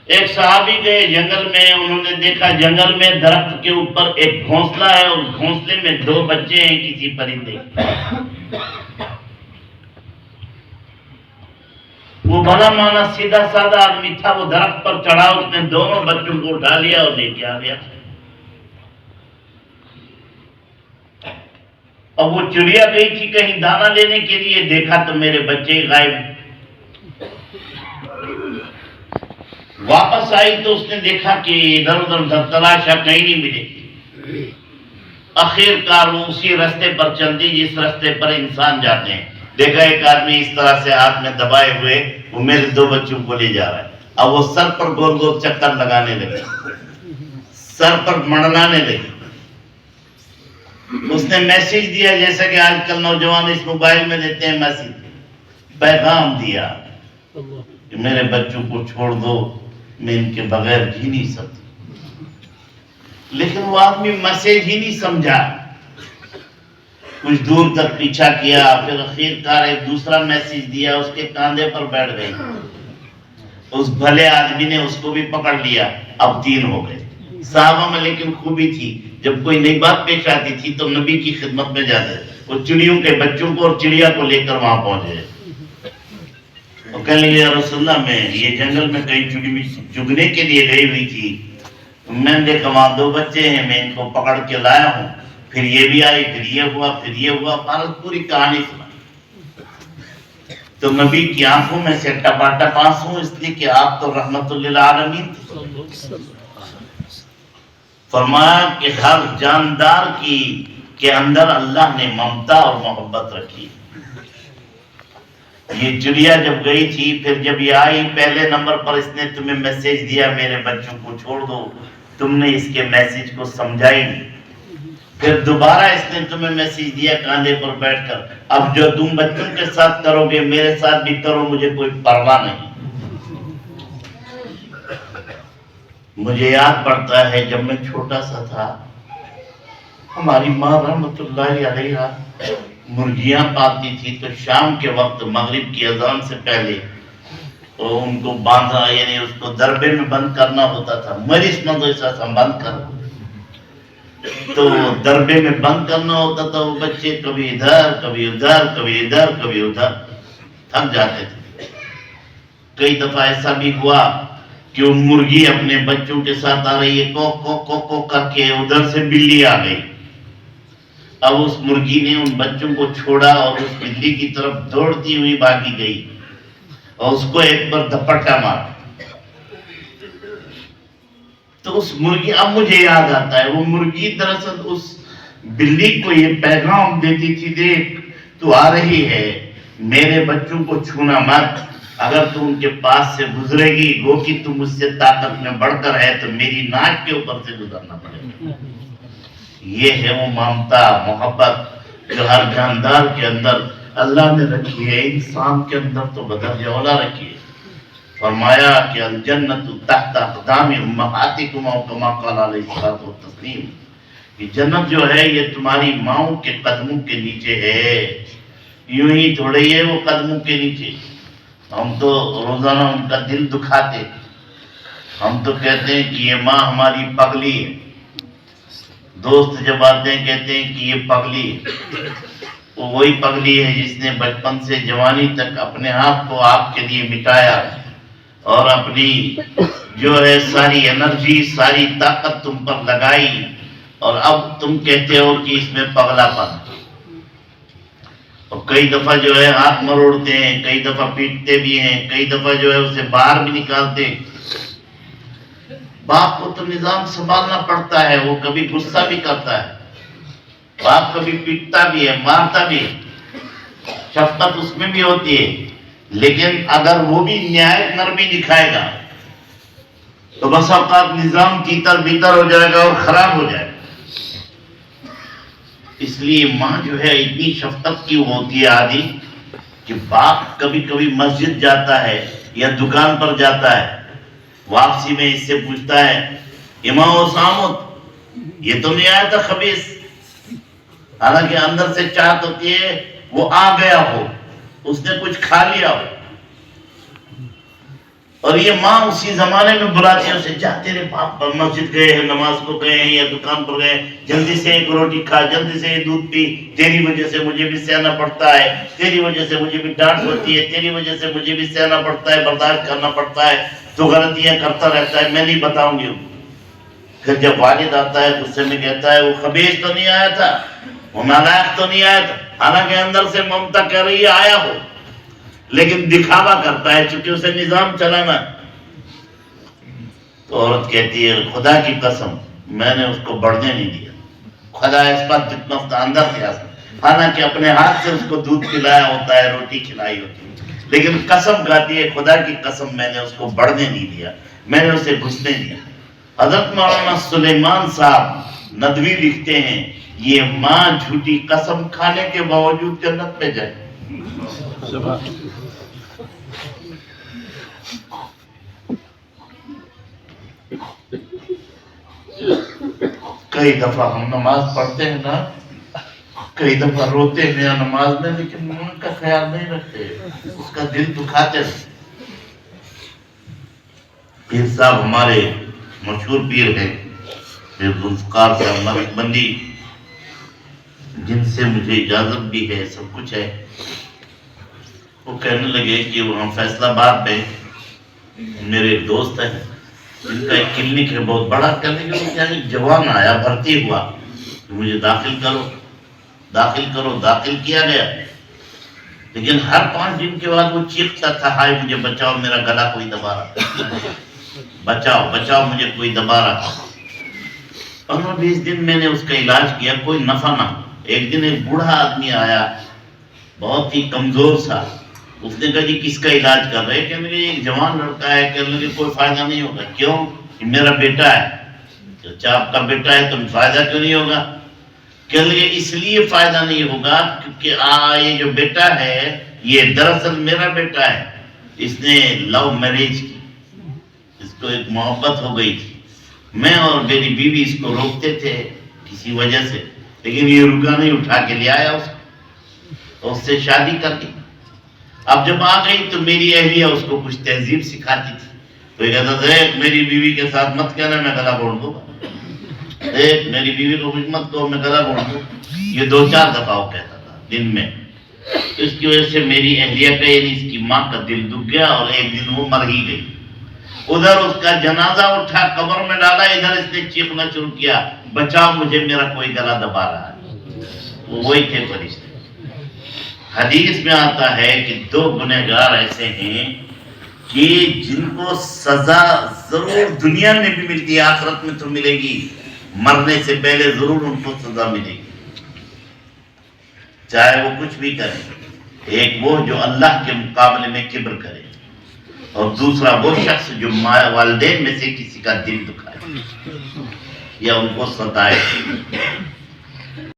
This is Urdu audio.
ایک صحابی گئے جنگل میں، انہوں نے دیکھا جنگل میں درخت کے اوپر ایک گھونسلہ ہے اور گھونسلے میں 2 بچے ہیں کسی پرندے۔ وہ بھلا مانا سیدھا سادہ آدمی تھا، وہ درخت پر چڑھا، اس نے دونوں بچوں کو اٹھا لیا اور لے کے آ گیا۔ اور وہ چڑیا گئی تھی کہیں دانا لینے کے لیے، دیکھا تو میرے بچے غائب۔ واپس آئی تو اس نے دیکھا کہ ادھر ادھر تلاشا، کہیں نہیں ملے۔ آخر کار وہ اسی رستے پر چل دی جس رستے پر انسان جاتے ہیں۔ دیکھا ایک آدمی اس طرح سے ہاتھ میں دبائے ہوئے وہ میرے 2 بچوں کو لے جا رہا ہے۔ اب وہ سر پر گول گول چکر لگانے لگے، سر پر منڈلانے لگے۔ اس نے میسج دیا جیسا کہ آج کل نوجوان اس موبائل میں دیتے ہیں میسج، پیغام دیا کہ میرے بچوں کو چھوڑ دو، میں ان کے بغیر جی نہیں سکتی۔ لیکن وہ آدمی میسج ہی نہیں سمجھا، کچھ دور تک پیچھا کیا، پھر اخیر کار ایک دوسرا میسج دیا، اس کے کاندھے پر بیٹھ گئی۔ اس بھلے آدمی نے اس کو بھی پکڑ لیا، اب 3 ہو گئے۔ صحابہ میں لیکن خوبی تھی، جب کوئی نئی بات پیش آتی تھی تو نبی کی خدمت میں جاتے، وہ چڑیوں کے بچوں کو اور چڑیا کو لے کر وہاں پہنچے۔ وہ کہنے لگے یا رسول اللہ، میں یہ جنگل میں کہیں چڑی چگنے کے لیے گئی ہوئی تھی، میں نے دیکھا وہاں 2 بچے ہیں، میں ان کو پکڑ کے لایا ہوں، پھر یہ بھی آئی، پھر یہ ہوا، پھر یہ ہوا، پوری کہانی سنا۔ تو نبی کی آنکھوں میں سے ٹپا آنسو، اس لیے کہ آپ تو رحمت للعالمین تھے۔ فرمایا کہ ہر جاندار کے اندر اللہ نے ممتا اور محبت رکھی۔ یہ چڑیا جب گئی تھی، پھر جب یہ آئی، پہلے نمبر پر اس نے تمہیں میسج دیا میرے بچوں کو چھوڑ دو، تم نے اس کے میسج کو سمجھا ہی نہیں۔ پھر دوبارہ اس نے تمہیں میسج دیا کاندھے پر بیٹھ کر، اب جو تم بچوں کے ساتھ کرو گے میرے ساتھ بھی کرو، مجھے کوئی پرواہ نہیں۔ مجھے یاد پڑتا ہے جب میں چھوٹا سا تھا، ہماری ماں رحمت اللہ علیہا مرغیاں پالتی تھی، تو شام کے وقت مغرب کی اذان سے پہلے ان کو باندھا، یعنی اس کو دربے میں بند کرنا ہوتا تھا، مریض مدرسہ سے بند کر، تو دربے میں بند کرنا ہوتا تھا۔ وہ بچے کبھی ادھر کبھی ادھر، کبھی ادھر کبھی ادھر، تھک جاتے تھے۔ کئی دفعہ ایسا بھی ہوا کہ وہ مرغی اپنے بچوں کے ساتھ آ رہی ہے، کوک کوک کوک کوک کر کے، ادھر سے بلی آ گئی۔ اب اس مرغی نے ان بچوں کو چھوڑا اور اس بلی کی طرف دوڑتی ہوئی بھاگی گئی اور اس کو ایک بار دھپٹا مارا۔ تو اس مرغی، اب مجھے یاد آتا ہے، وہ مرغی دراصل اس بلی کو یہ پیغام دیتی تھی، دیکھ تو آ رہی ہے، میرے بچوں کو چھونا مت، اگر تم ان کے پاس سے گزرے گی، گو کہ تم مجھ سے طاقت میں بڑھ کر ہے، تو میری ناک کے اوپر سے گزرنا پڑے گا۔ یہ ہے وہ ممتا، محبت جو ہر جاندار کے اندر اللہ نے رکھی ہے، انسان کے اندر تو بدرجہ اولا رکھی ہے۔ فرمایا کہ الجنت تحت اقدام امہاتکم او کما قال علیہ الصلوۃ والتسلیم، کہ جنت جو ہے یہ تمہاری ماؤں کے قدموں کے نیچے ہے۔ یوں ہی تھوڑی ہے وہ قدموں کے نیچے، ہم تو روزانہ ان کا دل دکھاتے، ہم تو کہتے ہیں کہ یہ ماں ہماری پگلی ہے، دوست جب آتے ہیں کہتے ہیں کہ یہ پگلی ہے، وہ وہی پگلی ہے جس نے بچپن سے جوانی تک اپنے آپ کو آپ کے لیے مٹایا اور اپنی جو ہے ساری انرجی، ساری طاقت تم پر لگائی، اور اب تم کہتے ہو کہ اس میں پگلا پن۔ اور کئی دفعہ جو ہے ہاتھ مروڑتے ہیں، کئی دفعہ پیٹتے بھی ہیں، کئی دفعہ جو ہے اسے باہر بھی نکالتے ہیں۔ باپ کو تو نظام سنبھالنا پڑتا ہے، وہ کبھی غصہ بھی کرتا ہے، باپ کبھی پیٹتا بھی ہے، مارتا بھی ہے، شفقت اس میں بھی ہوتی ہے، لیکن اگر وہ بھی نہایت نرمی دکھائے گا تو بس اوقات نظام تیتر بیتر ہو جائے گا اور خراب ہو جائے گا۔ اس لیے ماں جو ہے اتنی شفقت کی ہوتی ہے عادی کہ باپ کبھی کبھی مسجد جاتا ہے یا دکان پر جاتا ہے، واپسی میں اس سے پوچھتا ہے، امام و سامت یہ تو نہیں آیا تھا خبیث، حالانکہ اندر سے چاہت ہوتی ہے وہ آ گیا ہو، اس نے کچھ کھا لیا ہو۔ اور یہ ماں اسی زمانے میں بلاتی ہے اسے، جا تیرے باپ مسجد گئے ہیں، نماز کو گئے ہیں یا دکان پر گئے، جلدی سے ایک روٹی کھا، جلدی سے یہ دودھ پی، تیری وجہ سے مجھے بھی سہنا پڑتا ہے، تیری وجہ سے مجھے بھی ڈانٹ ہوتی ہے، تیری وجہ سے مجھے بھی سہنا پڑتا ہے، برداشت کرنا پڑتا ہے، تو غلطیاں کرتا رہتا ہے، میں نہیں بتاؤں گی۔ پھر جب والد آتا ہے غصے میں کہتا ہے وہ خبیث تو نہیں آیا تھا، وہ نالائق تو نہیں آیا تھا، حالانکہ اندر سے ممتا کہہ رہی ہے آیا ہو، لیکن دکھاوا کرتا ہے چونکہ اسے نظام چلانا۔ تو عورت کہتی ہے خدا کی قسم میں نے اس کو بڑھنے نہیں دیا، خدا اس پر جتنا اندر تھا، حالانکہ اپنے ہاتھ سے اس کو دودھ پلایا ہوتا ہے، روٹی کھلائی ہوتی ہے، لیکن قسم کھاتی ہے خدا کی قسم میں نے اس کو بڑھنے نہیں دیا، میں نے اسے گھسنے دیا۔ حضرت مولانا سلیمان صاحب ندوی لکھتے ہیں یہ ماں جھوٹی قسم کھانے کے باوجود جنت میں جائے۔ کئی دفعہ ہم نماز پڑھتے ہیں نا، کئی دفعہ روتے ہیں نماز میں، لیکن ان کا خیال نہیں رکھتے، اس کا دل دکھاتے ہیں۔ پیر صاحب ہمارے مشہور پیر ہیں، پیر ذوالفقار صاحب ملک بندی، جن سے مجھے اجازت بھی ہے، سب کچھ ہے۔ وہ کہنے لگے کہ وہاں فیصل آباد میں میرے ایک دوست ہیں، ان کا ایک کلینک ہے بہت بڑا، کہنے لگے ایک جوان آیا بھرتی ہوا کہ مجھے داخل کرو داخل کرو، داخل کیا گیا، لیکن ہر 5 دن کے بعد وہ چیختا تھا ہائے مجھے بچاؤ، میرا گلا کوئی دبا رہا، بچاؤ بچاؤ مجھے کوئی دبا رہا۔ 15-20 دن میں نے اس کا علاج کیا، کوئی نفع نہ۔ ایک دن ایک بوڑھا آدمی آیا بہت ہی کمزور سا، اس نے کہا جی کس کا علاج کر رہے؟ کہنے لگے ایک جوان لڑکا ہے، کہنے لگے کوئی فائدہ نہیں ہوگا۔ کیوں؟ کہ میرا بیٹا ہے۔ اچھا آپ کا بیٹا ہے تو فائدہ کیوں نہیں ہوگا؟ کہنے لگے اس لیے فائدہ نہیں ہوگا کیونکہ یہ جو بیٹا ہے یہ دراصل میرا بیٹا ہے، اس نے لو میرج کی، اس کو ایک محبت ہو گئی تھی، میں اور میری بیوی اس کو روکتے تھے کسی وجہ سے، لیکن یہ رکا نہیں، اٹھا کے لے آیا اس کو، اس سے شادی کر دی۔ اب جب آ گئی تو میری اہلیہ اس کو کچھ تہذیب سکھاتی تھی، تو یہ کہتا دیکھ میری بیوی کے ساتھ مت کہنا میں گلا بوڑ دوں گا، دیکھ میری بیوی کو کچھ مت کہو میں گلا بوڑ دوں۔ یہ 2-4 دفعہ وہ کہتا تھا دن میں۔ اس کی وجہ سے میری اہلیہ کا یعنی اس کی ماں کا دل دکھ گیا، اور ایک دن وہ مر ہی گئی۔ ادھر اس کا جنازہ اٹھا قبر میں ڈالا، ادھر اس نے چیخنا شروع کیا بچاؤ مجھے میرا کوئی گلا دبا رہا ہے۔ وہ وہی تھے فرشتے۔ حدیث میں آتا ہے کہ 2 گنہگار ایسے ہیں کہ جن کو سزا ضرور دنیا میں بھی ملتی ہے، آخرت میں تو ملے گی، مرنے سے پہلے ضرور ان کو سزا ملے گی، چاہے وہ کچھ بھی کرے۔ ایک وہ جو اللہ کے مقابلے میں کبر کرے، اور دوسرا وہ شخص جو والدین میں سے کسی کا دل دکھائے یا ان کو ستائے۔